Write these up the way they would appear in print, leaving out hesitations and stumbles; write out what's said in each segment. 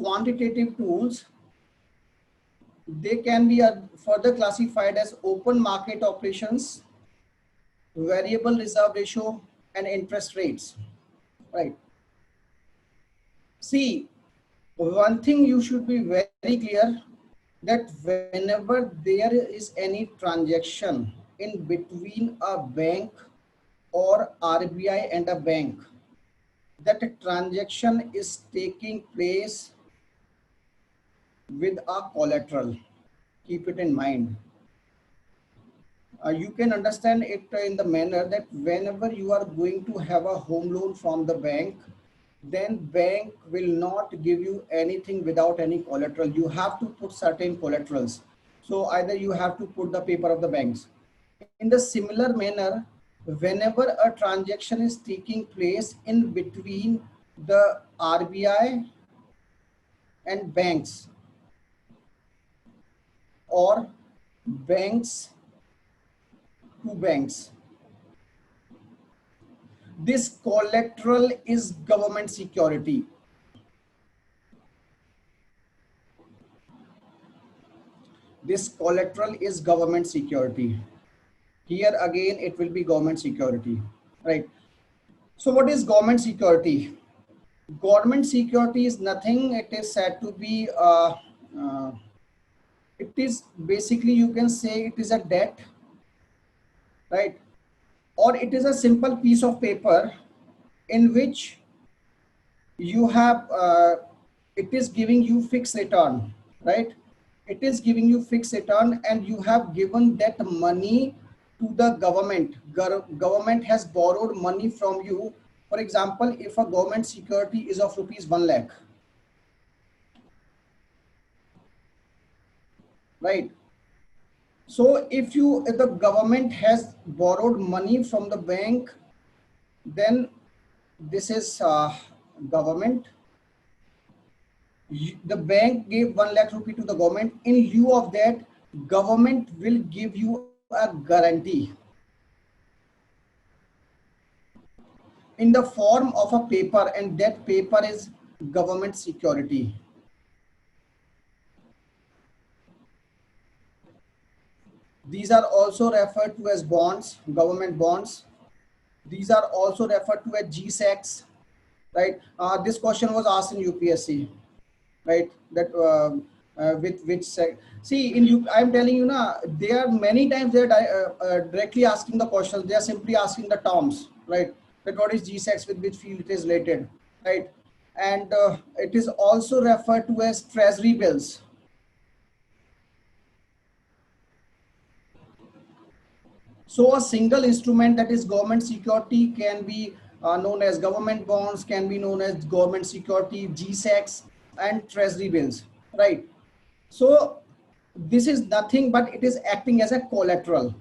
quantitative tools, they can be further classified as open market operations, variable reserve ratio, and interest rates, right? See, one thing you should be very clear, that whenever there is any transaction in between a bank or RBI and a bank, that a transaction is taking place with a collateral. Keep it in mind. You can understand it in the manner that whenever you are going to have a home loan from the bank, then bank will not give you anything without any collateral. You have to put certain collaterals. So either you have to put the paper of the banks. In the similar manner, whenever a transaction is taking place in between the RBI and banks, or banks to banks, this collateral is government security. This collateral is government security. Here again, it will be government security, right? So what is government security? Government security is nothing. It is said to be, it is basically, you can say it is a debt, right? Or it is a simple piece of paper in which you have, it is giving you fixed return, right? It is giving you fixed return, and you have given that money to the government. Government has borrowed money from you. For example, if a government security is of rupees 1 lakh, right? So if the government has borrowed money from the bank, then this is government. The bank gave 1 lakh rupee to the government. In lieu of that, government will give you a guarantee in the form of a paper, and that paper is government security. These are also referred to as bonds, government bonds. These are also referred to as GSECs, right? This question was asked in UPSC, right? That with which see in you, I'm telling you now, there are many times they're directly asking the questions. They are simply asking the terms, right? That what is GSECs, with which field it is related, right? And it is also referred to as treasury bills. So a single instrument that is government security can be known as government bonds, can be known as government security, GSECs, and treasury bills, right? So this is nothing but it is acting as a collateral.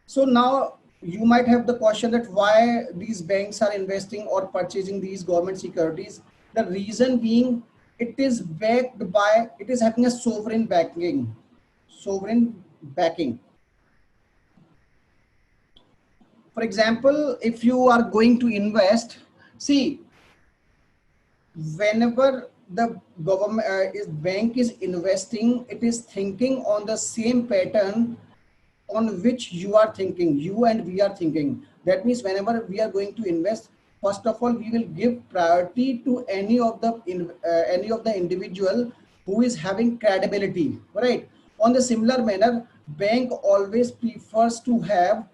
So now you might have the question that why these banks are investing or purchasing these government securities. The reason being, it is backed by, it is having a sovereign backing, For example, if you are going to invest, see, whenever the government bank is investing, it is thinking on the same pattern on which you are thinking, you and we are thinking. That means whenever we are going to invest, first of all, we will give priority to any of the individual who is having credibility, right? On the similar manner, bank always prefers to have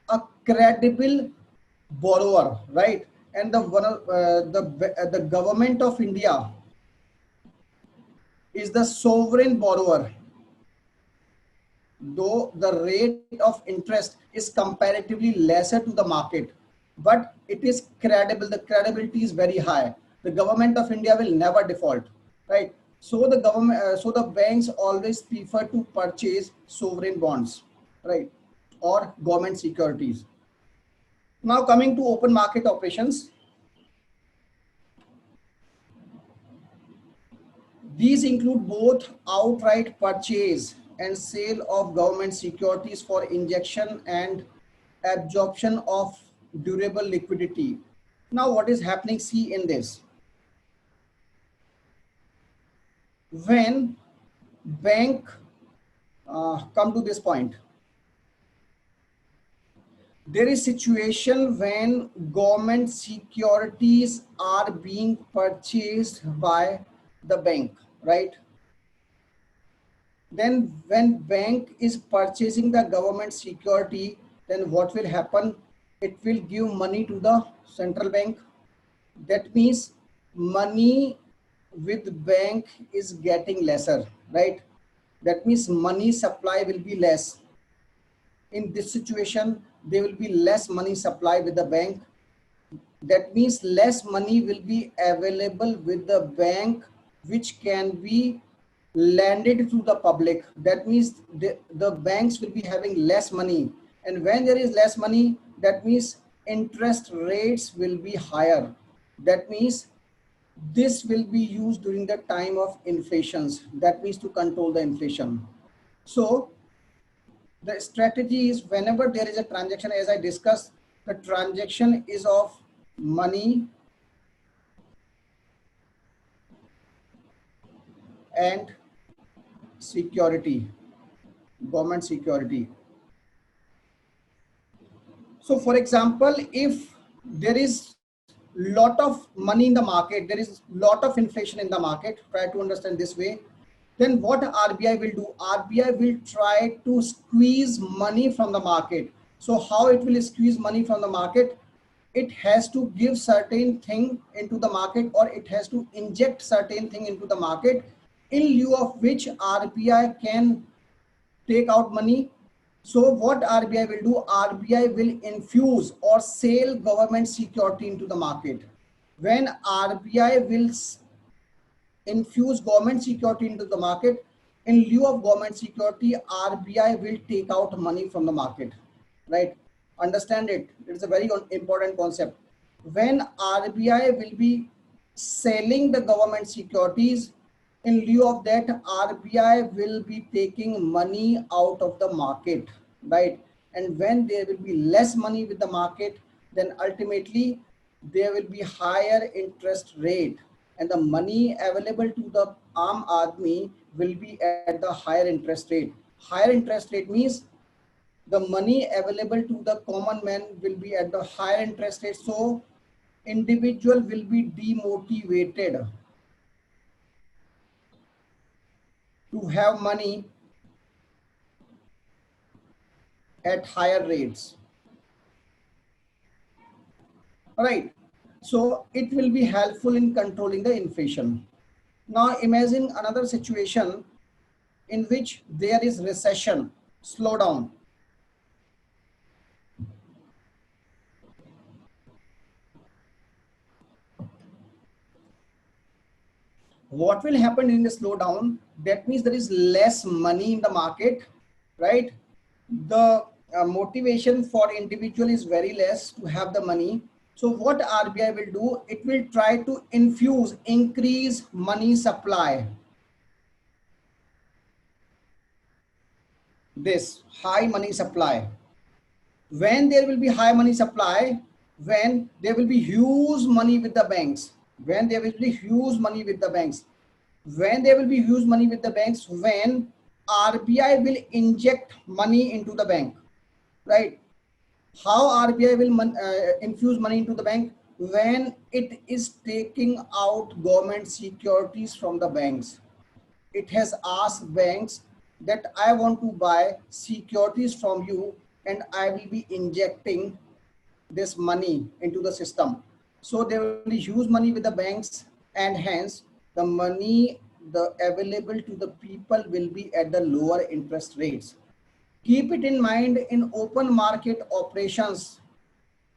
a credible borrower, right? And the government of India is the sovereign borrower, though the rate of interest is comparatively lesser to the market, but it is credible. The credibility is very high. The government of India will never default, right? So the government, so the banks always prefer to purchase sovereign bonds, right, or government securities. Now coming to open market operations. These include both outright purchase and sale of government securities for injection and absorption of durable liquidity. Now what is happening, see in this. when bank come to this point, there is situation when government securities are being purchased by the bank, right? Then when bank is purchasing the government security, then what will happen? It will give money to the central bank. That means money with bank is getting lesser, right? That means money supply will be less. In this situation, there will be less money supply with the bank. That means less money will be available with the bank, which can be lended to the public. That means the banks will be having less money, and when there is less money, that means interest rates will be higher. That means this will be used during the time of inflations, that means to control the inflation. So the strategy is, whenever there is a transaction, as I discussed, the transaction is of money and security, government security. So for example, if there is lot of money in the market, there is lot of inflation in the market, try to understand this way, then what RBI will do? RBI will try to squeeze money from the market. So how it will squeeze money from the market? It has to give certain thing into the market, or it has to inject certain thing into the market, in lieu of which RBI can take out money. So what RBI will do? RBI will infuse or sell government security into the market. When RBI will infuse government security into the market, in lieu of government security, RBI will take out money from the market, right? Understand it. It's a very important concept. When RBI will be selling the government securities, in lieu of that, RBI will be taking money out of the market, right? And when there will be less money with the market, then ultimately there will be higher interest rate, and the money available to the Aam Aadmi will be at the higher interest rate. Higher interest rate means the money available to the common man will be at the higher interest rate. So individual will be demotivated to have money at higher rates. All right. So it will be helpful in controlling the inflation. Now imagine another situation in which there is recession, slowdown. What will happen in the slowdown? That means there is less money in the market, right? The motivation for individual is very less to have the money. So what RBI will do? It will try to increase money supply. This high money supply. When there will be high money supply, when there will be huge money with the banks, when there will be huge money with the banks, when there will be huge money with the banks, when RBI will inject money into the bank, right? How RBI will infuse money into the bank? When it is taking out government securities from the banks. It has asked banks that I want to buy securities from you, and I will be injecting this money into the system. So there will be huge money with the banks, and hence the money the available to the people will be at the lower interest rates. Keep it in mind, in open market operations,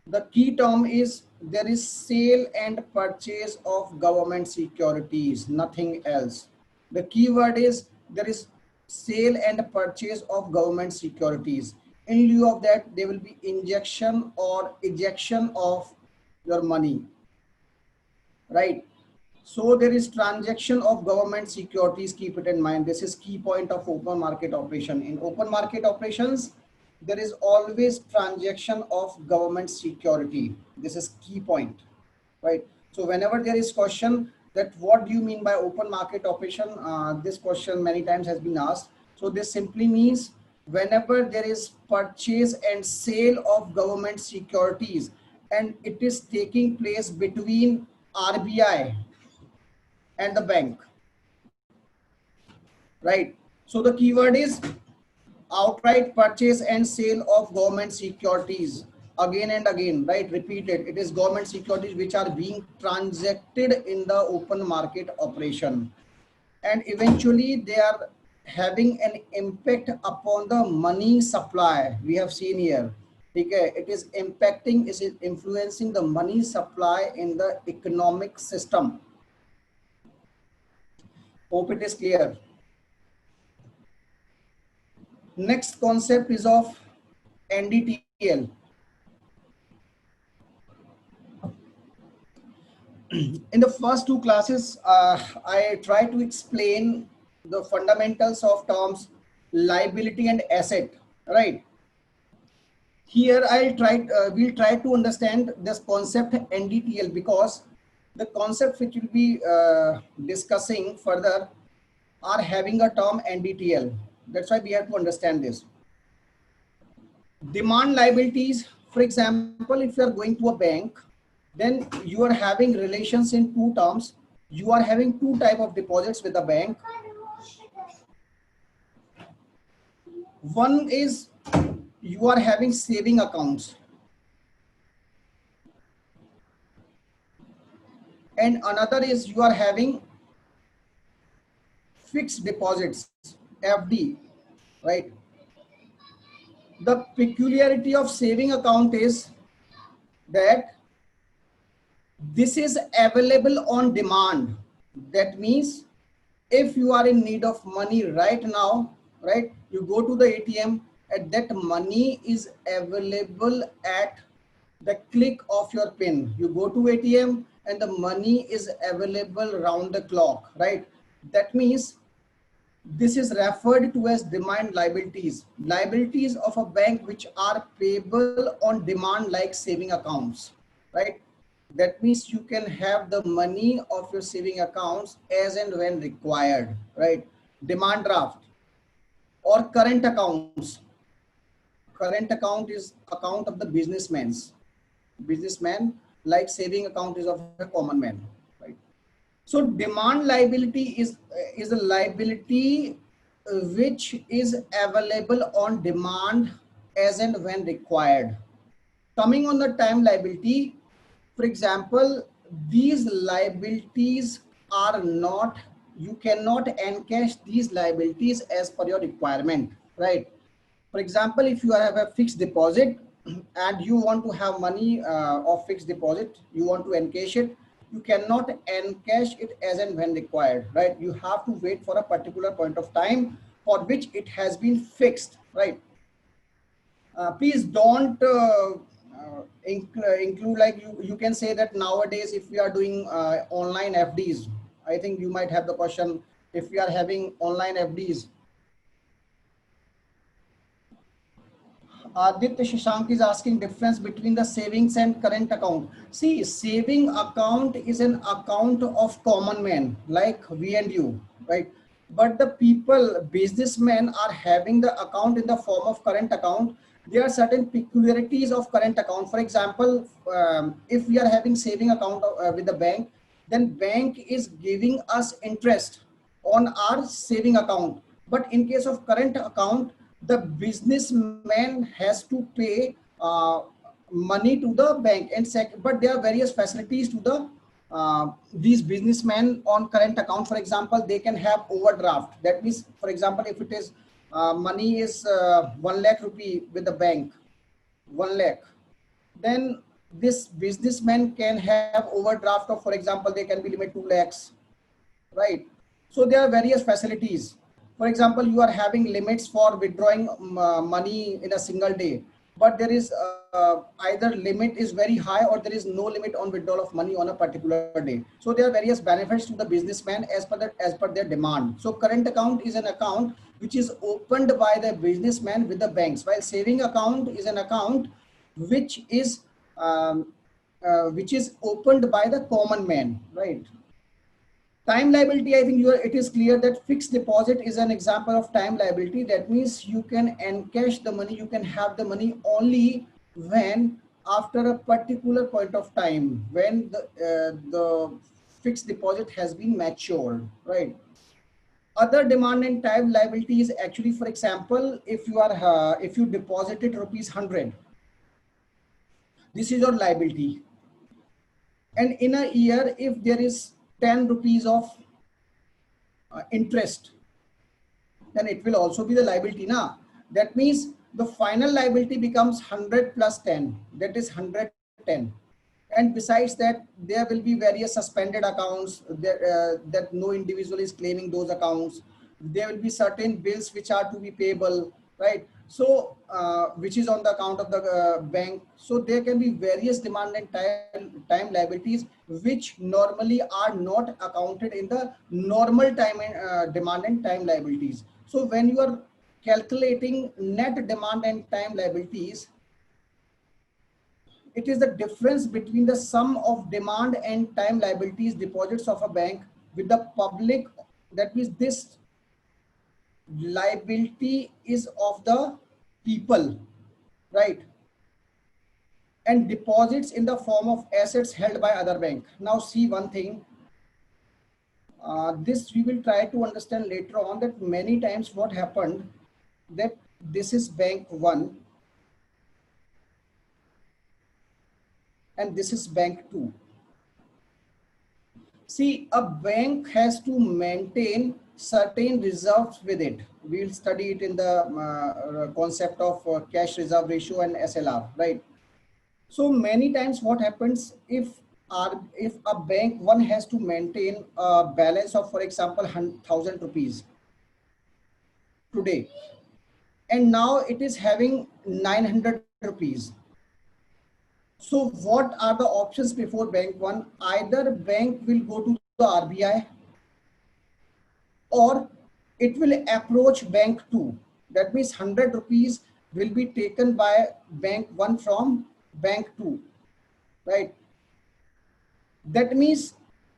the key term is there is sale and purchase of government securities, nothing else. The keyword is there is sale and purchase of government securities. In lieu of that, there will be injection or ejection of your money, right? So there is transaction of government securities. Keep it in mind. This is key point of open market operation. In open market operations, there is always transaction of government security. This is key point, right? So whenever there is question, that what do you mean by open market operation? This question many times has been asked. So this simply means whenever there is purchase and sale of government securities and it is taking place between RBI and the bank, right? So the keyword is outright purchase and sale of government securities, again and again, right? Repeated, it is government securities which are being transacted in the open market operation, and eventually they are having an impact upon the money supply. We have seen here, okay, it is impacting, is it influencing the money supply in the economic system. Hope it is clear. Next concept is of NDTL. In the first two classes, I try to explain the fundamentals of terms liability and asset, right? Here we'll try to understand this concept NDTL, because the concepts which we'll be discussing further are having a term NDTL. That's why we have to understand this. Demand liabilities, for example, if you are going to a bank, then you are having relations in two terms. You are having two type of deposits with the bank. One is you are having saving accounts, and another is you are having fixed deposits, FD, right? The peculiarity of saving account is that this is available on demand. That means if you are in need of money right now, right, you go to the ATM and that money is available at the click of your pin. You go to ATM and the money is available round the clock, right? That means this is referred to as demand liabilities. Liabilities of a bank which are payable on demand, like saving accounts, right? That means you can have the money of your saving accounts as and when required, right? Demand draft or current accounts. Current account is account of the businessman, like saving account is of a common man, right? So demand liability is a liability which is available on demand as and when required. Coming on the time liability, for example, these liabilities are not, you cannot encash these liabilities as per your requirement, right? For example, if you have a fixed deposit and you want to have money of fixed deposit, you want to encash it, you cannot encash it as and when required, right? You have to wait for a particular point of time for which it has been fixed, right? Please don't include, like you can say that nowadays if we are doing online FDs, I think you might have the question, if we are having online FDs. Aditya Shashank is asking difference between the savings and current account. See, saving account is an account of common man like we and you, right? But the people, businessmen are having the account in the form of current account. There are certain peculiarities of current account. For example, if we are having saving account with the bank, then bank is giving us interest on our saving account. But in case of current account, the businessman has to pay money to the bank, and but there are various facilities to the these businessmen on current account. For example, they can have overdraft. That means, for example, if it is money is 1 lakh rupee with the bank, 1 lakh, then this businessman can have overdraft of, for example, they can be limit 2 lakhs, right? So there are various facilities. For example, you are having limits for withdrawing money in a single day, but there is either limit is very high or there is no limit on withdrawal of money on a particular day. So there are various benefits to the businessman as per their demand. So current account is an account which is opened by the businessman with the banks, while saving account is an account which is opened by the common man, right? Time liability, I think it is clear that fixed deposit is an example of time liability. That means you can encash the money, you can have the money only when after a particular point of time, when the fixed deposit has been matured, right? Other demand and time liability is actually, for example, if you deposited rupees 100, this is your liability. And in a year, if there is 10 rupees of interest, then it will also be the liability now. That means the final liability becomes 100 plus 10, that is 110. And besides that, there will be various suspended accounts that no individual is claiming those accounts. There will be certain bills which are to be payable, right? So which is on the account of the bank. So there can be various demand and time liabilities which normally are not accounted in the normal time and demand and time liabilities. So when you are calculating net demand and time liabilities, it is the difference between the sum of demand and time liabilities deposits of a bank with the public. That means this liability is of the people, right? And deposits in the form of assets held by other bank. Now see one thing, this we will try to understand later on, that many times what happened, that this is bank 1 and this is bank 2. See, a bank has to maintain certain reserves with it. We will study it in the concept of cash reserve ratio and SLR, right? So many times what happens, if a bank 1 has to maintain a balance of, for example, 1,000 rupees today, and now it is having 900 rupees. So what are the options before bank 1? Either bank will go to the RBI or it will approach bank 2. That means 100 rupees will be taken by bank 1 from bank 2, right? That means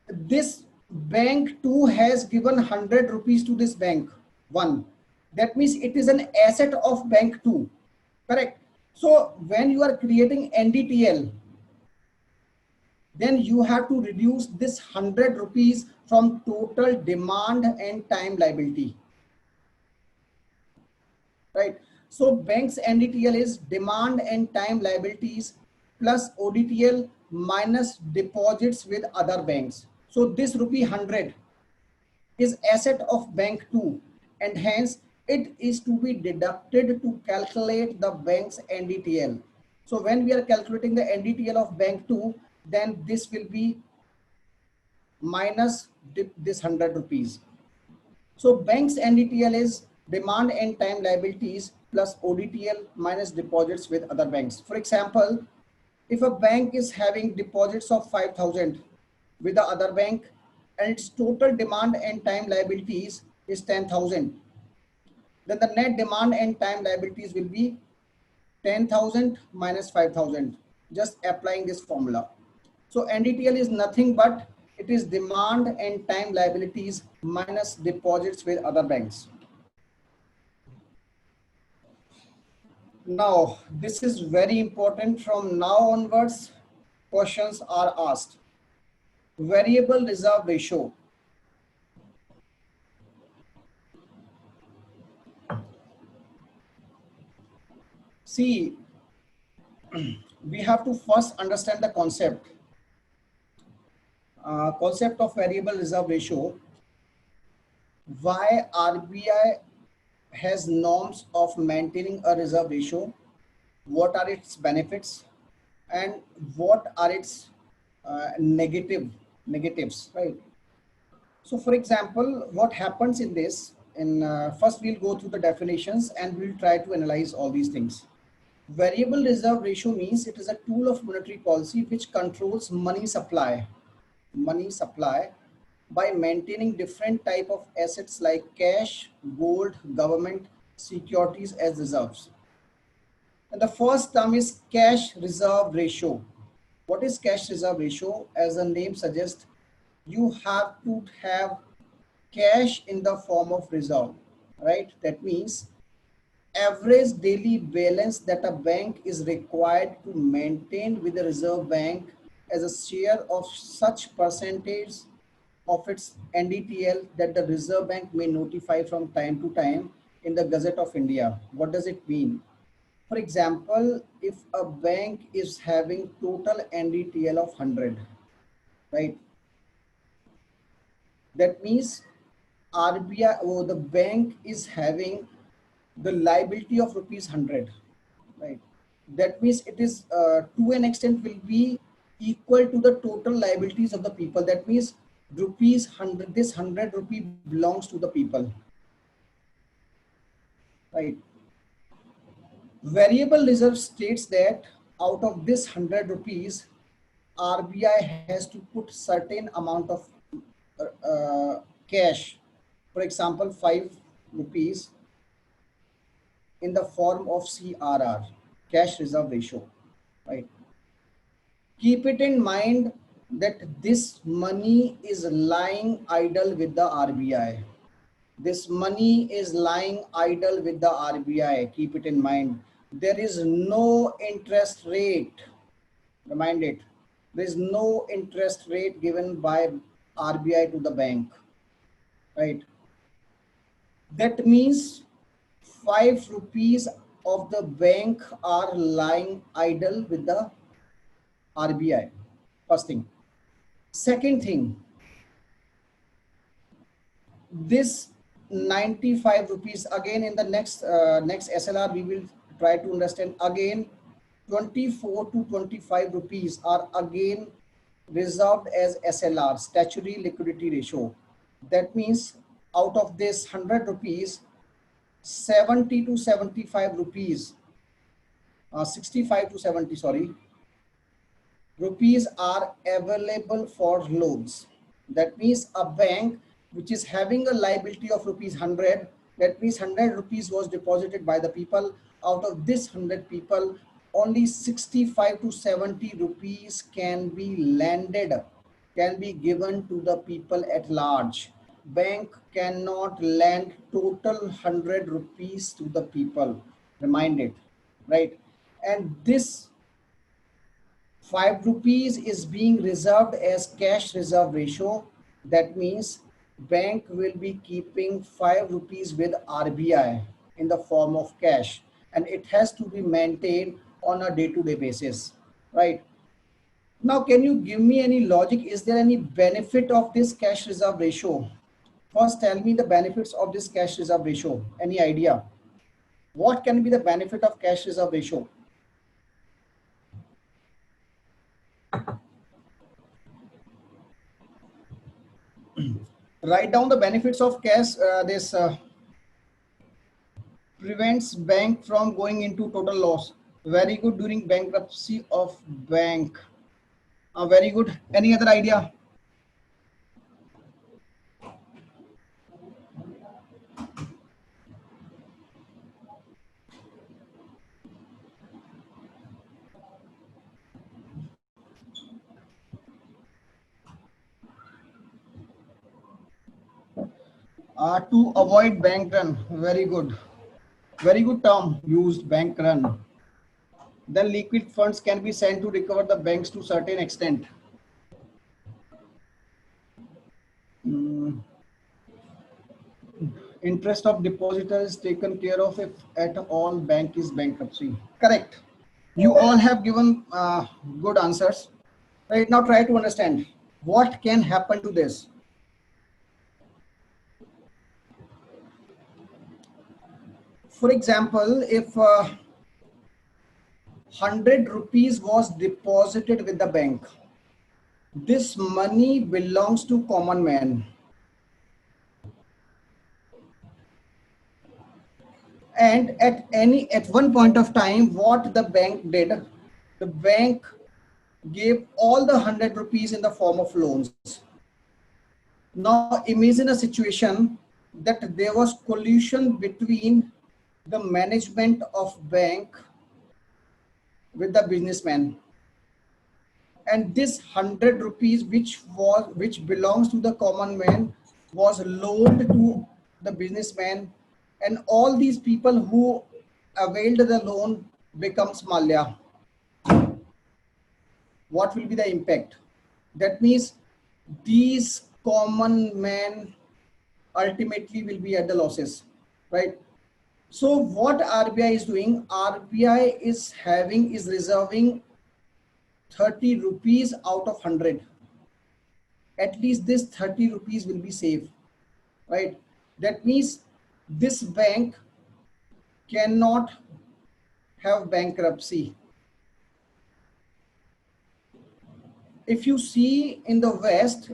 this bank 2 has given 100 rupees to this bank 1. That means it is an asset of bank 2, correct? So when you are creating NDTL, then you have to reduce this 100 rupees from total demand and time liability, right? So bank's NDTL is demand and time liabilities plus ODTL minus deposits with other banks. So this rupee 100 is asset of bank 2 and hence it is to be deducted to calculate the bank's NDTL. So when we are calculating the NDTL of bank 2, then this will be minus this 100 rupees. So bank's NDTL is demand and time liabilities plus ODTL minus deposits with other banks. For example, if a bank is having deposits of 5,000 with the other bank and its total demand and time liabilities is 10,000, then the net demand and time liabilities will be 10,000 minus 5,000, just applying this formula. So NDTL is nothing but it is demand and time liabilities minus deposits with other banks. Now, this is very important. From now onwards, questions are asked. Variable reserve ratio. See, we have to first understand the concept of variable reserve ratio. Why RBI has norms of maintaining a reserve ratio, what are its benefits and what are its negatives, right? So for example, what happens in this, first we'll go through the definitions and we'll try to analyze all these things. Variable reserve ratio means it is a tool of monetary policy which controls money supply by maintaining different type of assets like cash, gold, government securities as reserves. And the first term is cash reserve ratio. What is cash reserve ratio? As the name suggests, you have to have cash in the form of reserve, right? That means average daily balance that a bank is required to maintain with the Reserve Bank as a share of such percentage of its NDTL that the Reserve Bank may notify from time to time in the Gazette of India. What does it mean? For example, if a bank is having total NDTL of 100, right? That means RBI or the bank is having the liability of rupees 100, right? That means it is to an extent will be equal to the total liabilities of the people. That means rupees 100, this 100 rupee belongs to the people, right? Variable reserve states that out of this 100 rupees, RBI has to put certain amount of cash, for example 5 rupees, in the form of CRR, cash reserve ratio, right? Keep it in mind that this money is lying idle with the RBI. This money is lying idle with the RBI. Keep it in mind. There is no interest rate. Remind it. There is no interest rate given by RBI to the bank, right? That means 5 rupees of the bank are lying idle with the RBI. First thing. Second thing, this 95 rupees again in the next SLR we will try to understand again. 24 to 25 rupees are again reserved as SLR, statutory liquidity ratio. That means out of this 100 rupees, 70 to 75 rupees, 65 to 70, sorry, rupees are available for loans. That means a bank which is having a liability of rupees 100, that means 100 rupees was deposited by the people. Out of this 100 people, only 65 to 70 rupees can be lended, can be given to the people at large. Bank cannot lend total 100 rupees to the people. Remind it, right? And this 5 rupees is being reserved as cash reserve ratio. That means bank will be keeping 5 rupees with RBI in the form of cash, and it has to be maintained on a day-to-day basis, right? Now, can you give me any logic? Is there any benefit of this cash reserve ratio? First, tell me the benefits of this cash reserve ratio. Any idea? What can be the benefit of cash reserve ratio? Write down the benefits of cash. This prevents bank from going into total loss. Very good during bankruptcy of bank. Very good. Any other idea? To avoid bank run. Very good. Very good term used, bank run. Then liquid funds can be sent to recover the banks to certain extent. Mm, Interest of depositor is taken care of if at all bank is bankruptcy. Correct. You all have given good answers. Right now, try to understand what can happen to this. For example, if 100 rupees was deposited with the bank, this money belongs to common man, and at one point of time what the bank did, the bank gave all the 100 rupees in the form of loans. Now imagine a situation that there was collusion between the management of bank with the businessman. and this 100 rupees which belongs to the common man was loaned to the businessman, and all these people who availed the loan becomes malya. What will be the impact? That means these common men ultimately will be at the losses, right? So what RBI is doing, RBI is reserving 30 rupees out of 100. At least this 30 rupees will be safe, right? That means this bank cannot have bankruptcy. If you see in the West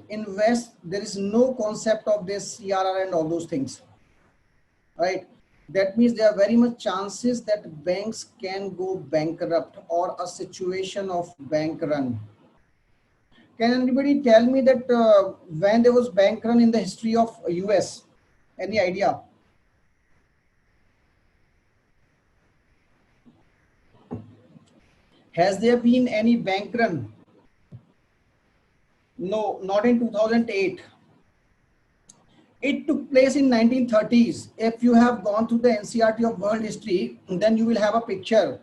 there is no concept of this CRR and all those things, right? That means there are very much chances that banks can go bankrupt or a situation of bank run. Can anybody tell me that when there was bank run in the history of US? Any idea? Has there been any bank run? No, not in 2008. It took place in 1930s. If you have gone through the NCRT of world history, then you will have a picture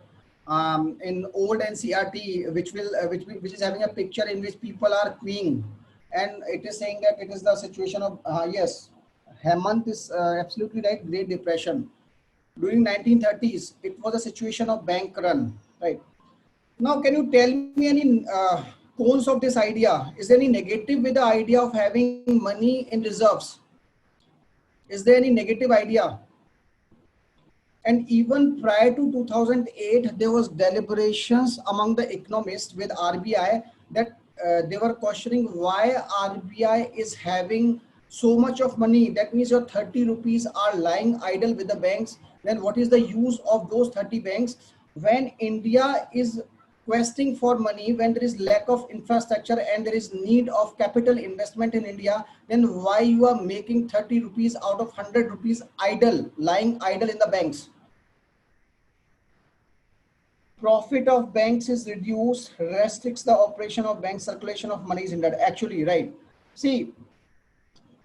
in old NCRT, which is having a picture in which people are queuing, and it is saying that it is the situation of yes, Hemant is absolutely right. Great Depression during 1930s. It was a situation of bank run, right? Now, can you tell me any cons of this idea? Is there any negative with the idea of having money in reserves? Is there any negative idea? And even prior to 2008, there was deliberations among the economists with RBI that they were questioning why RBI is having so much of money. That means your 30 rupees are lying idle with the banks. Then what is the use of those 30 banks when India is questing for money, when there is lack of infrastructure and there is need of capital investment in India? Then why you are making 30 rupees out of 100 rupees idle, lying idle in the banks? Profit of banks is reduced, restricts the operation of bank, circulation of money is hindered. Actually, right. See,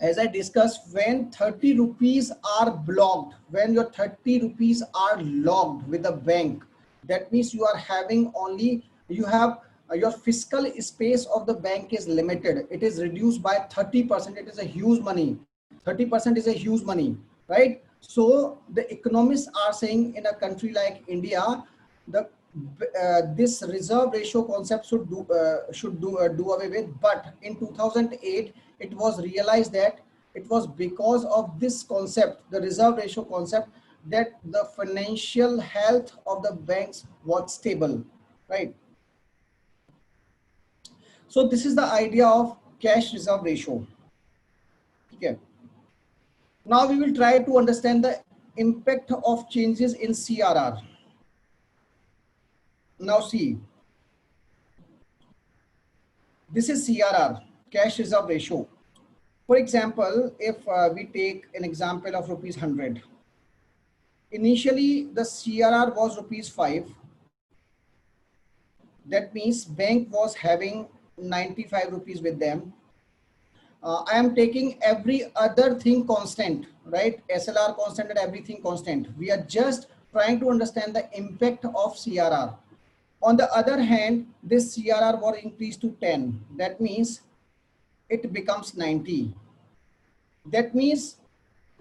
as I discussed, when 30 rupees are blocked, when your 30 rupees are locked with the bank, that means you are having only, you have your fiscal space of the bank is limited. It is reduced by 30%. It is a huge money. 30% is a huge money, right? So the economists are saying in a country like India, the this reserve ratio concept should do away with. But in 2008, it was realized that it was because of this concept, the reserve ratio concept, that the financial health of the banks was stable, right? So this is the idea of cash reserve ratio. Okay. Now we will try to understand the impact of changes in CRR. Now see, this is CRR, cash reserve ratio. For example, if we take an example of rupees 100, initially the CRR was rupees 5. That means bank was having 95 rupees with them. I am taking every other thing constant, right? SLR constant and everything constant. We are just trying to understand the impact of CRR. On the other hand, this CRR was increased to 10. That means it becomes 90. That means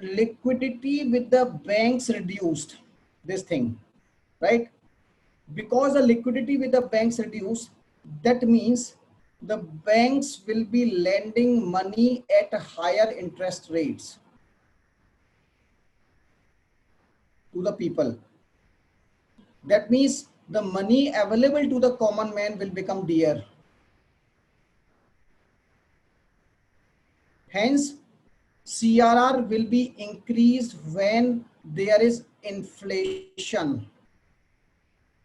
liquidity with the banks reduced, this thing, right? Because the liquidity with the banks reduced, that means the banks will be lending money at higher interest rates to the people. That means the money available to the common man will become dear. Hence, CRR will be increased when there is inflation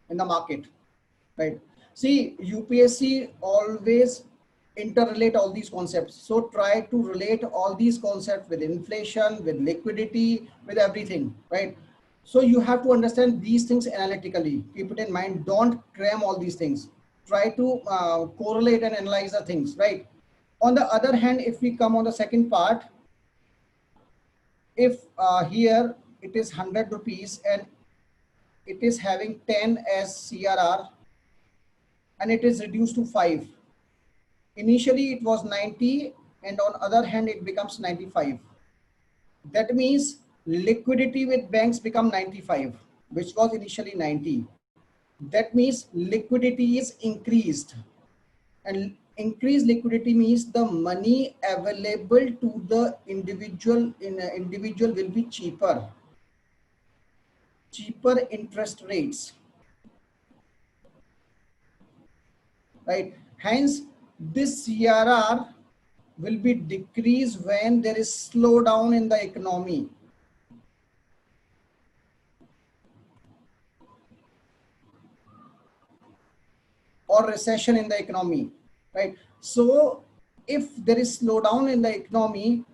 in the market, right? See, UPSC always interrelate all these concepts. So try to relate all these concepts with inflation, with liquidity, with everything, right? So you have to understand these things analytically. Keep it in mind. Don't cram all these things. try to correlate and analyze the things, right? On the other hand, if we come on the second part, if here it is 100 rupees and it is having 10 as CRR and it is reduced to 5. Initially it was 90 and on other hand it becomes 95. That means liquidity with banks become 95, which was initially 90. That means liquidity is increased, and increased liquidity means the money available to the individual will be cheaper interest rates, right? Hence this CRR will be decreased when there is slowdown in the economy. Or recession in the economy, right? So if there is slowdown in the economy,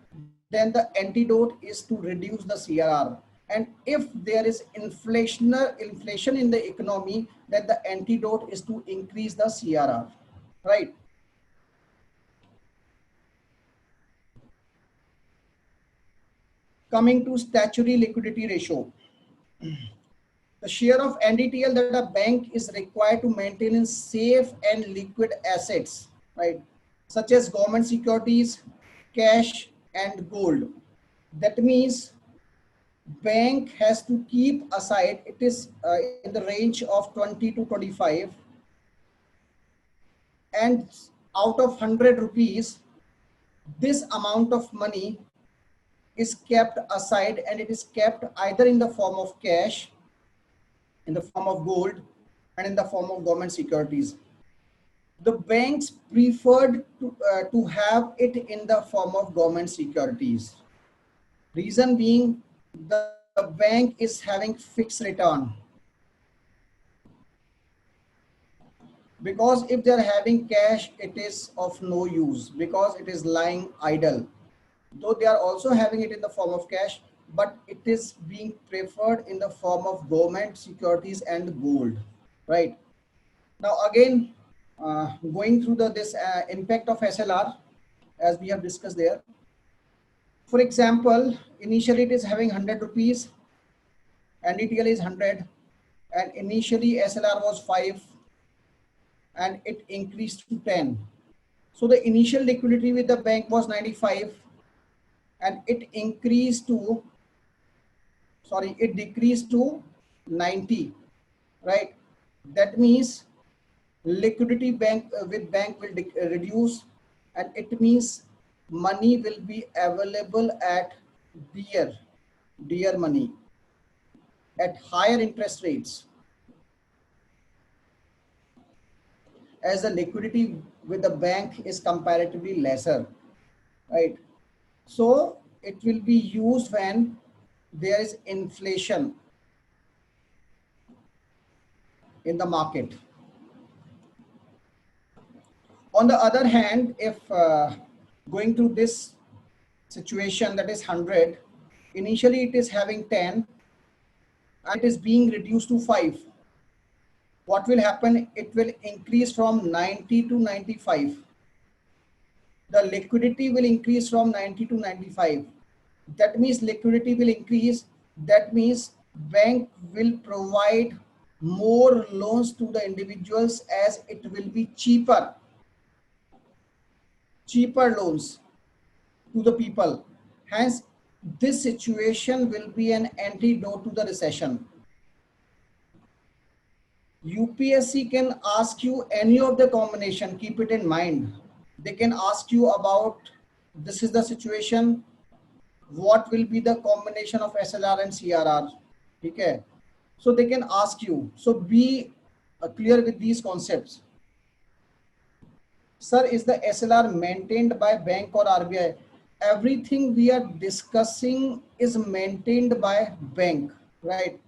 then the antidote is to reduce the CRR. And if there is inflation in the economy, then the antidote is to increase the CRR, right? Coming to statutory liquidity ratio, the share of NDTL that a bank is required to maintain in safe and liquid assets, right, such as government securities, cash, and gold. That means bank has to keep aside, it is in the range of 20 to 25, and out of 100 rupees, this amount of money is kept aside, and it is kept either in the form of cash, in the form of gold, and in the form of government securities. The banks preferred to have it in the form of government securities. Reason being, the bank is having fixed return. Because if they are having cash, it is of no use because it is lying idle. Though they are also having it in the form of cash, but it is being preferred in the form of government securities and gold, right? Now again, going through this impact of SLR, as we have discussed there. For example, initially it is having 100 rupees, NDTL is 100, and initially SLR was 5, and it increased to 10. So the initial liquidity with the bank was 95, and it decreased to 90, right? That means liquidity with bank will reduce, and it means money will be available at dear money at higher interest rates, as the liquidity with the bank is comparatively lesser, right? So it will be used when there is inflation in the market. On the other hand, if going through this situation, that is 100, initially it is having 10 and it is being reduced to 5. What will happen? It will increase from 90 to 95. The liquidity will increase from 90 to 95. That means liquidity will increase. That means bank will provide more loans to the individuals, as it will be cheaper loans to the people. Hence, this situation will be an antidote to the recession. UPSC can ask you any of the combination, keep it in mind. They can ask you about, this is the situation, what will be the combination of SLR and CRR, okay? So they can ask you, so be clear with these concepts. Sir, is the SLR maintained by bank or RBI? Everything we are discussing is maintained by bank, right?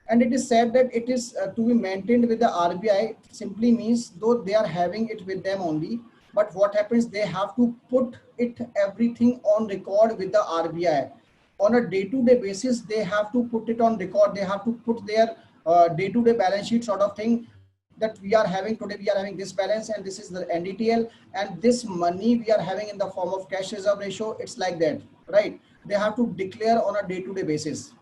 And it is said that it is to be maintained with the RBI, simply means though they are having it with them only, but what happens, they have to put it everything on record with the RBI. On a day-to-day basis, they have to put it on record. They have to put their day-to-day balance sheet sort of thing that we are having today, we are having this balance and this is the NDTL, and this money we are having in the form of cash reserve ratio. It's like that, right? They have to declare on a day-to-day basis.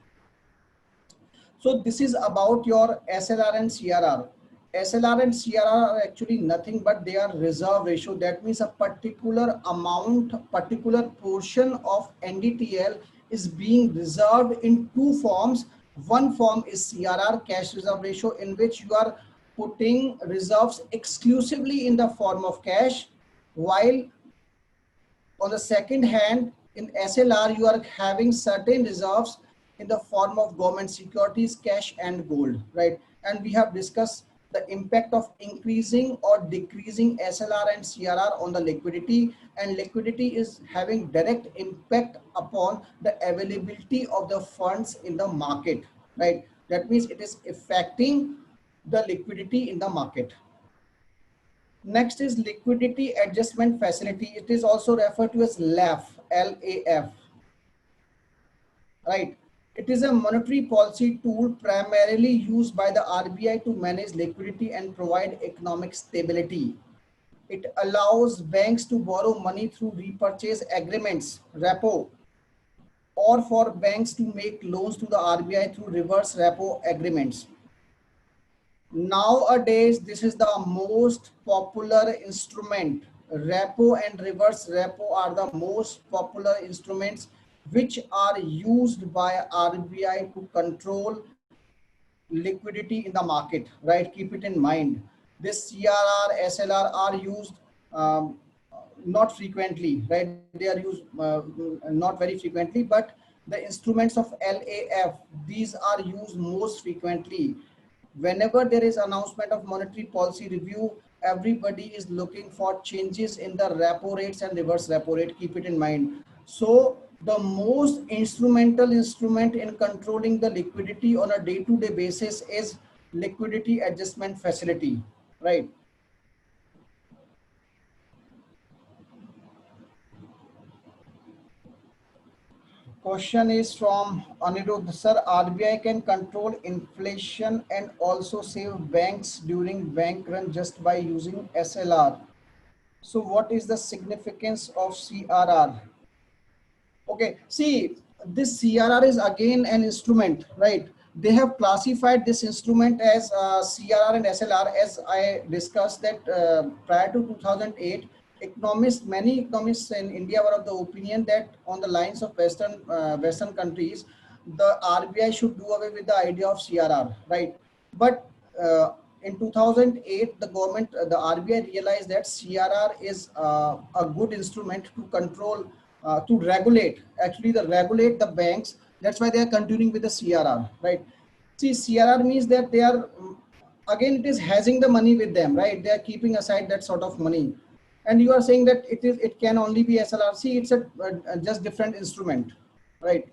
So this is about your SLR and CRR. SLR and CRR are actually nothing but they are reserve ratio. That means a particular amount, particular portion of NDTL is being reserved in two forms. One form is CRR, cash reserve ratio, in which you are putting reserves exclusively in the form of cash, while on the second hand, in SLR, you are having certain reserves in the form of government securities, cash and gold, right? And we have discussed the impact of increasing or decreasing SLR and CRR on the liquidity, and liquidity is having direct impact upon the availability of the funds in the market, right? That means it is affecting the liquidity in the market. Next is liquidity adjustment facility. It is also referred to as LAF, LAF, right? It is a monetary policy tool primarily used by the RBI to manage liquidity and provide economic stability. It allows banks to borrow money through repurchase agreements, repo, or for banks to make loans to the RBI through reverse repo agreements. Nowadays, this is the most popular instrument. Repo and reverse repo are the most popular instruments which are used by RBI to control liquidity in the market, right? Keep it in mind. This CRR, SLR are used not frequently, right? They are used not very frequently, but the instruments of LAF, these are used most frequently. Whenever there is announcement of monetary policy review, everybody is looking for changes in the repo rates and reverse repo rate. Keep it in mind. So the most instrumental instrument in controlling the liquidity on a day-to-day basis is liquidity adjustment facility, right? Question is from Anirudh, sir. RBI can control inflation and also save banks during bank run just by using SLR. So what is the significance of CRR? Okay, see, this CRR is again an instrument, right? They have classified this instrument as CRR and SLR, as I discussed that prior to 2008, economists, many economists in India were of the opinion that on the lines of Western countries, the RBI should do away with the idea of CRR, right? But in 2008, the government, the RBI realized that CRR is a good instrument to control, to regulate, actually the regulate the banks. That's why they are continuing with the CRR, right? See, CRR means that they are, again, it is having the money with them, right? They are keeping aside that sort of money. And you are saying that it can only be SLR. See, it's a just different instrument, right?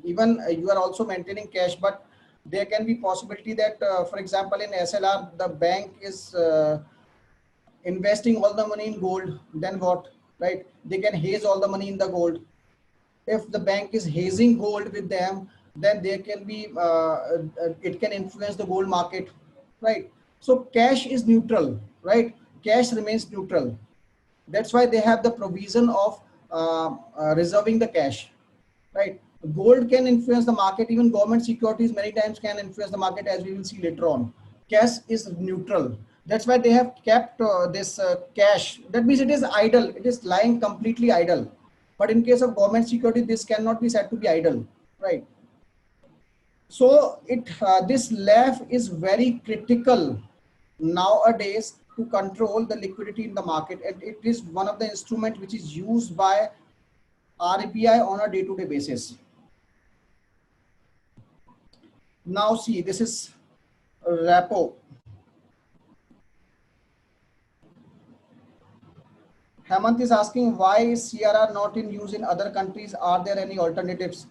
Even you are also maintaining cash, but there can be possibility that, for example, in SLR, the bank is investing all the money in gold. Then what, right? They can haze all the money in the gold. If the bank is hazing gold with them, then there can be it can influence the gold market, right? So cash is neutral, right? Cash remains neutral. That's why they have the provision of reserving the cash, right? Gold can influence the market. Even government securities many times can influence the market, as we will see later on. Cash is neutral. That's why they have kept this cash. That means it is idle. It is lying completely idle. But in case of government security, this cannot be said to be idle, right? So this LAF is very critical nowadays to control the liquidity in the market, and it is one of the instruments which is used by RBI on a day-to-day basis. Now see, this is repo. Hemant is asking, why is CRR not in use in other countries? Are there any alternatives?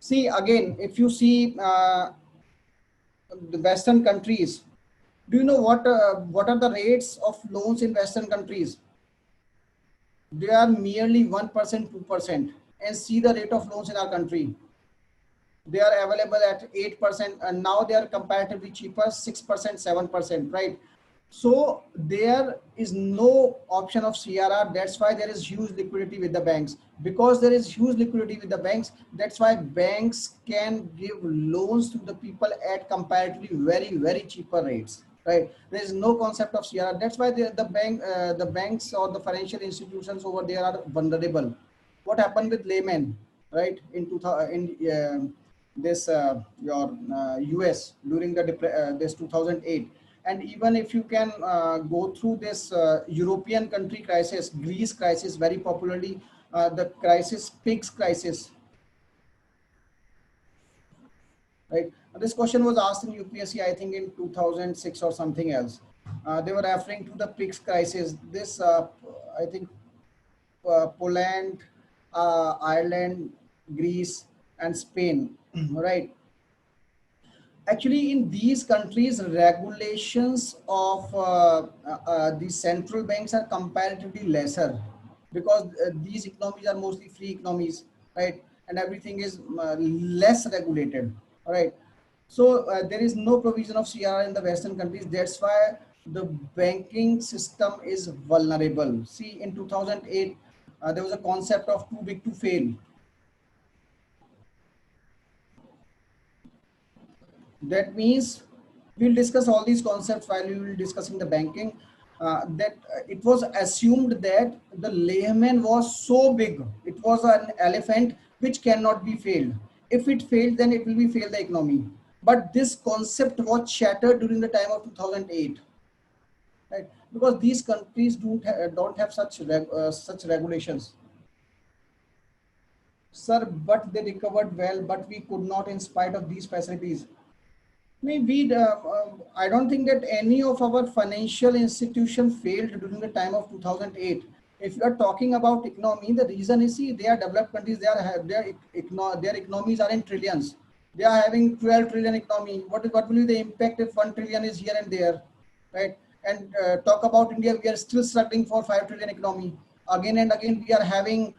See, again, if you see the Western countries, do you know what are the rates of loans in Western countries? They are merely 1%, 2%. And see the rate of loans in our country. They are available at 8%, and now they are comparatively cheaper, 6%, 7%, right? So there is no option of CRR. That's why there is huge liquidity with the banks. Because there is huge liquidity with the banks, that's why banks can give loans to the people at comparatively very cheaper rates. Right? There is no concept of CRR. That's why the banks or the financial institutions over there are vulnerable. What happened with Lehman, right? In 2000, in this your US during the this 2008. And even if you can go through this European country crisis, Greece crisis, very popularly the crisis, pigs crisis, right? This question was asked in UPSC, I think in 2006 or something else. They were referring to the pigs crisis. This, I think, Poland, Ireland, Greece, and Spain, right? Actually, in these countries, regulations of the central banks are comparatively lesser, because these economies are mostly free economies, right? And everything is less regulated, right? So there is no provision of CRR in the Western countries. That's why the banking system is vulnerable. See, in 2008, there was a concept of too big to fail. That means we'll discuss all these concepts while we will discussing the banking. That it was assumed that the Lehman was so big, it was an elephant which cannot be failed. If it failed, then it will be fail the economy. But this concept was shattered during the time of 2008, right? Because these countries don't have such regulations, sir. But they recovered well. But we could not, in spite of these facilities. Maybe I don't think that any of our financial institution failed during the time of 2008. If you are talking about economy, the reason is, see, they are developed countries. Their economies are in trillions. They are having 12 trillion economy. What will be the impact if 1 trillion is here and there, right? And talk about India, we are still struggling for 5 trillion economy. Again and again, we are having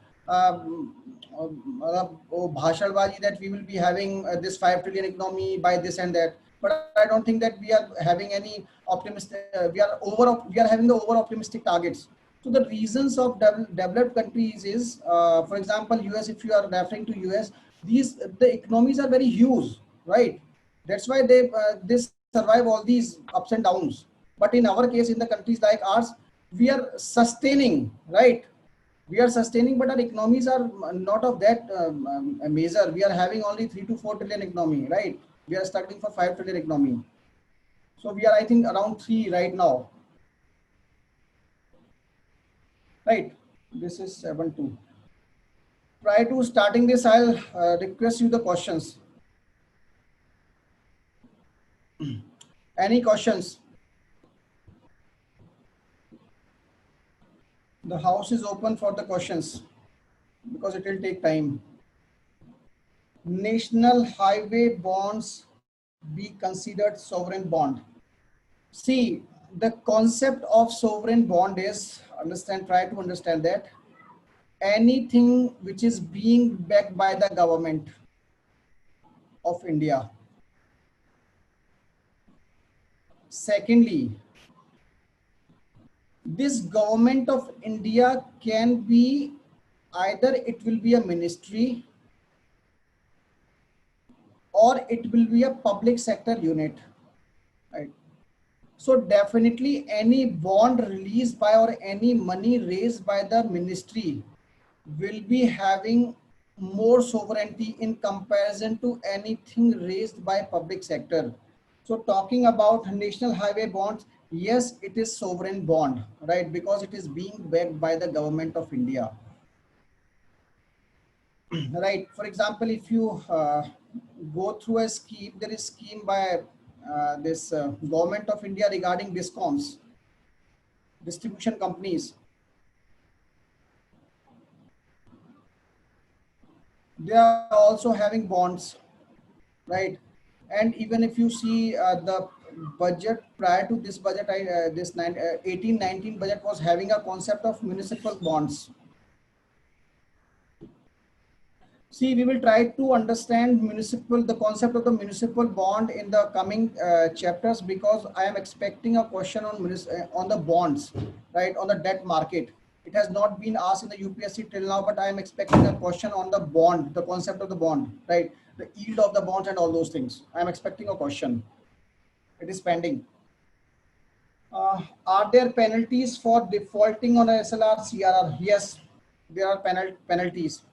bhashalbaji that we will be having this 5 trillion economy by this and that. But I don't think that we are having any optimistic. We are having the over optimistic targets. So the reasons of developed countries is, for example, US. If you are referring to US, the economies are very huge, right? That's why they survive all these ups and downs. But in our case, in the countries like ours, we are sustaining, right? We are sustaining, but our economies are not of that measure. We are having only 3 to 4 trillion economy, right? We are struggling for 5 trillion economy. So we are, I think, around 3 right now, right? This is 7-2. Prior to starting this, I'll request you the questions. Any questions? The house is open for the questions because it will take time. National highway bonds be considered sovereign bond? See, the concept of sovereign bond is, try to understand that anything which is being backed by the government of India. Secondly, this government of India can be either it will be a ministry or it will be a public sector unit, right? So definitely any bond released by or any money raised by the ministry will be having more sovereignty in comparison to anything raised by public sector. So talking about national highway bonds, yes, it is sovereign bond, right? Because it is being backed by the government of India, right? For example, if you go through a scheme, there is scheme by this government of India regarding discoms, distribution companies. They are also having bonds, right? And even if you see the budget prior to this budget, this 18-19 budget was having a concept of municipal bonds. See, we will try to understand the concept of the municipal bond in the coming chapters, because I am expecting a question on on the bonds, right, on the debt market. It has not been asked in the UPSC till now, but I am expecting a question on the bond, the concept of the bond, right, the yield of the bonds and all those things. I am expecting a question. It is pending. Are there penalties for defaulting on a SLR CRR? Yes, there are penalties.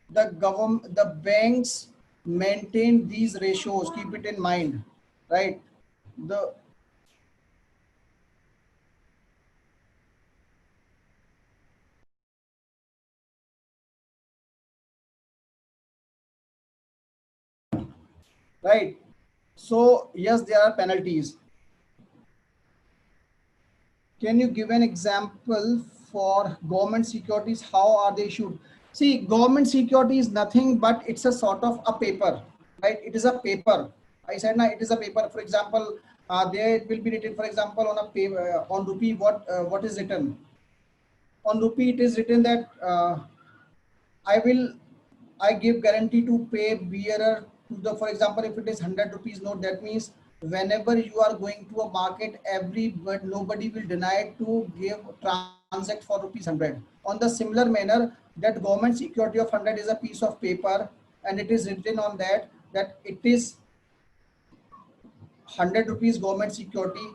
The banks maintain these ratios. Keep it in mind, right? The right. So yes, there are penalties. Can you give an example for government securities? How are they issued? See, government security is nothing but it's a sort of a paper, right? It is a paper. I said now it is a paper. For example, there it will be written. For example, on a paper, on rupee, what is written? On rupee, it is written that I will I give guarantee to pay bearer to the, for example, if it is 100 rupees note, that means whenever you are going to a market, but nobody will deny to give transact for rupees 100. On the similar manner, that government security of 100 is a piece of paper, and it is written on that it is 100 rupees government security,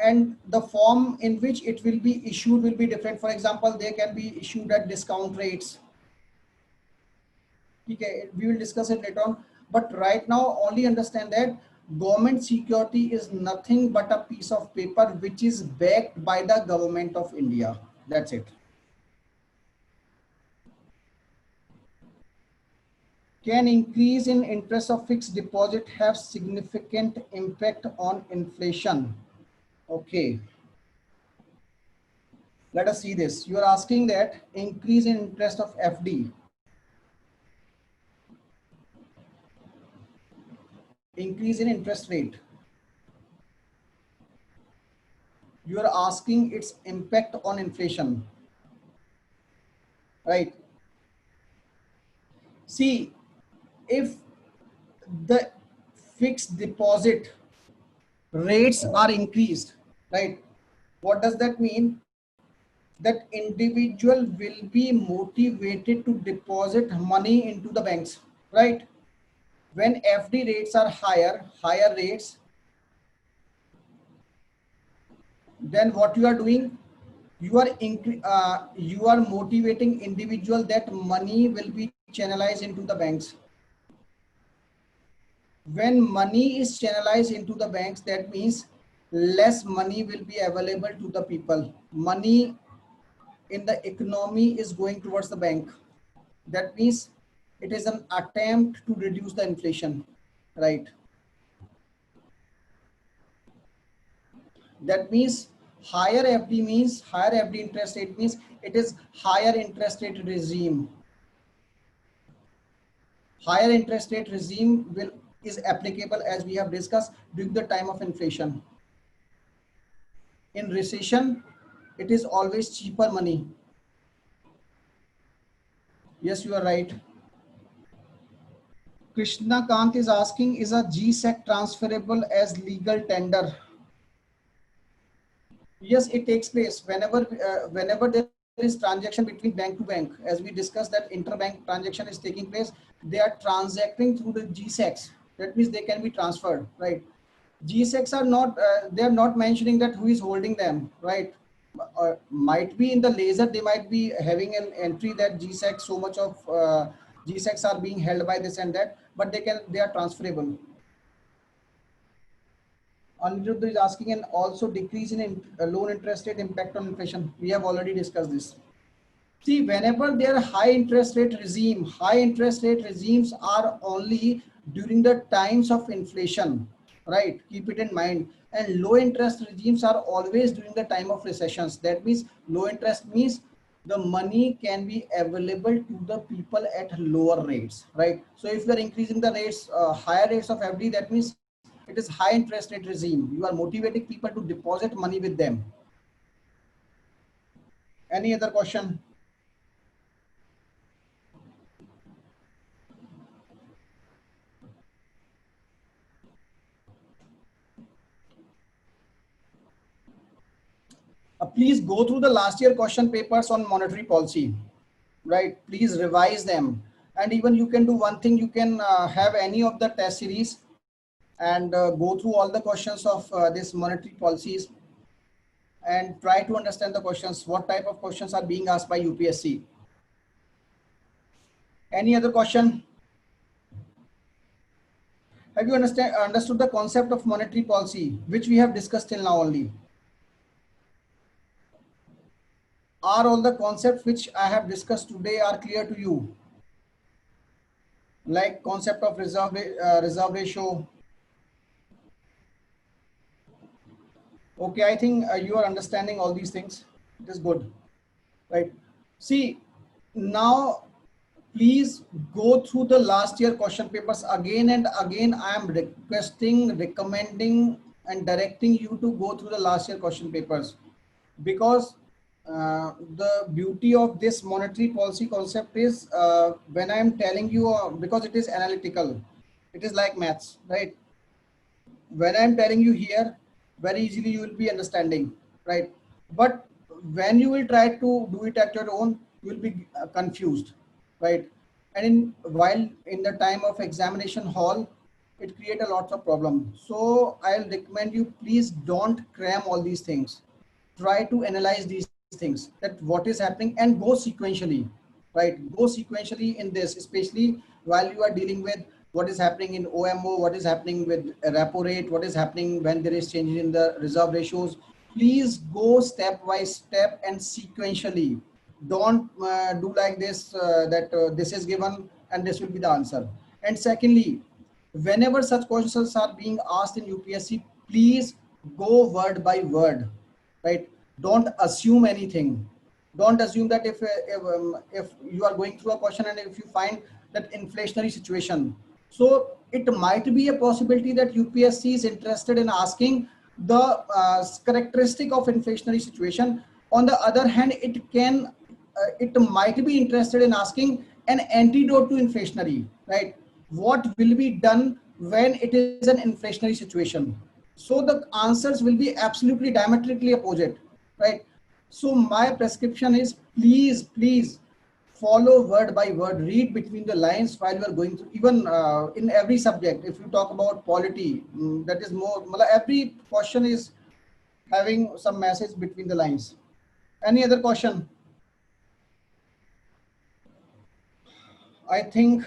and the form in which it will be issued will be different. For example, they can be issued at discount rates. Okay, we will discuss it later on. But right now, only understand that government security is nothing but a piece of paper which is backed by the government of India. That's it. Can increase in interest of fixed deposit have significant impact on inflation? Okay, let us see this. You are asking that increase in interest of FD, increase in interest rate. You are asking its impact on inflation, right? See, if the fixed deposit rates are increased, right, what does that mean? That individual will be motivated to deposit money into the banks, right? When FD rates are higher rates, then what you are doing, you are motivating individual that money will be channelized into the banks. When money is channelized into the banks, that means less money will be available to the people. Money in the economy is going towards the bank. That means it is an attempt to reduce the inflation, right? That means higher FD means higher FD interest rate means it is higher interest rate regime. Higher interest rate regime will is applicable, as we have discussed, during the time of inflation. In recession, it is always cheaper money. Yes, you are right. Krishna Kant is asking, is a GSEC transferable as legal tender? Yes, it takes place whenever there is transaction between bank to bank. As we discussed, that interbank transaction is taking place. They are transacting through the GSECs. That means they can be transferred, right? GSECs are not, they are not mentioning that who is holding them, right? Might be in the laser, they might be having an entry that GSEC, so much of GSECs are being held by this and that, but they are transferable. Anirudh is asking, and also decrease in loan interest rate impact on inflation. We have already discussed this. See, whenever there are high interest rate regimes are only during the times of inflation, right? Keep it in mind. And low interest regimes are always during the time of recessions. That means low interest means the money can be available to the people at lower rates, right? So if you are increasing the rates, higher rates of FD, that means it is high interest rate regime. You are motivating people to deposit money with them. Any other question? Please go through the last year question papers on monetary policy, right? Please revise them. And even you can do one thing, you can have any of the test series and go through all the questions of this monetary policies and try to understand the questions, what type of questions are being asked by UPSC. Any other question? Have you understood the concept of monetary policy, which we have discussed till now only? Are all the concepts which I have discussed today are clear to you? Like concept of reserve ratio. Okay, I think you are understanding all these things. It is good, right? See, now please go through the last year question papers again and again. I am requesting, recommending and directing you to go through the last year question papers, because the beauty of this monetary policy concept is when I am telling you, because it is analytical, it is like maths, right? When I'm telling you here, very easily you will be understanding, right? But when you will try to do it at your own, you will be confused, right? And while in the time of examination hall, it create a lot of problem. So I'll recommend you, please don't cram all these things. Try to analyze these things, that what is happening, and go sequentially, right? Go sequentially in this, especially while you are dealing with what is happening in OMO, what is happening with repo rate, what is happening when there is change in the reserve ratios. Please go step by step and sequentially. Don't do like this, that this is given and this will be the answer. And secondly, whenever such questions are being asked in UPSC, please go word by word, right? Don't assume anything. Don't assume that if you are going through a question and if you find that inflationary situation, so it might be a possibility that UPSC is interested in asking the characteristic of inflationary situation. On the other hand, it might be interested in asking an antidote to inflationary, right? What will be done when it is an inflationary situation? So the answers will be absolutely diametrically opposite, right? So my prescription is, please follow word by word, read between the lines while you are going through, even in every subject. If you talk about polity, that is more, every question is having some message between the lines. Any other question? I think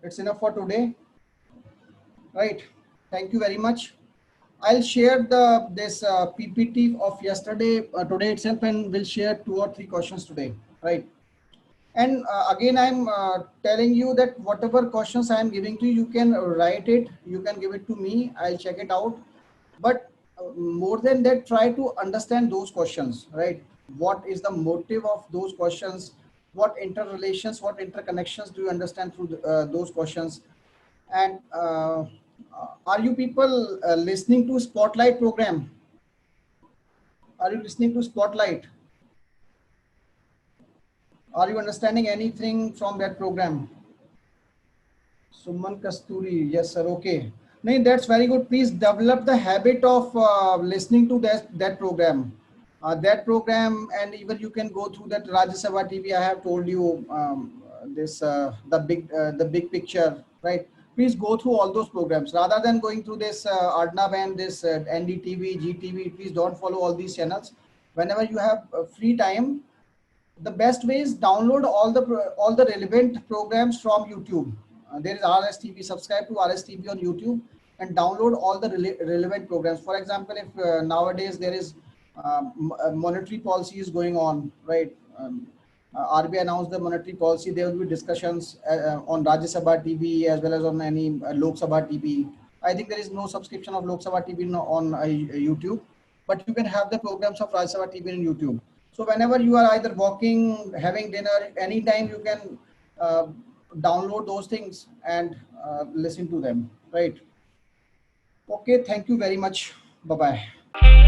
it's enough for today, right? Thank you very much. I'll share this PPT of yesterday, today itself, and we'll share 2 or 3 questions today, right? And again, I'm telling you that whatever questions I'm giving to you, you can write it, you can give it to me, I'll check it out. But more than that, try to understand those questions, right? What is the motive of those questions? What interrelations, what interconnections do you understand through those questions? And are you people listening to Spotlight program? Are you listening to Spotlight? Are you understanding anything from that program? Suman Kasturi, yes sir, okay. No, that's very good. Please develop the habit of listening to that program. That program, and even you can go through that Rajya Sabha TV. I have told you this the big picture, right? Please go through all those programs rather than going through this Arnav and this NDTV, GTV. Please don't follow all these channels. Whenever you have free time, the best way is download all the relevant programs from YouTube. There is RSTV. Subscribe to RSTV on YouTube and download all the relevant programs. For example, if nowadays there is monetary policy is going on, right? RBI announced the monetary policy. There will be discussions on Rajya Sabha TV as well as on any Lok Sabha TV. I think there is no subscription of Lok Sabha TV on YouTube, but you can have the programs of Rajya Sabha TV on YouTube. So whenever you are either walking, having dinner, anytime you can download those things and listen to them, right? Okay, thank you very much. Bye-bye.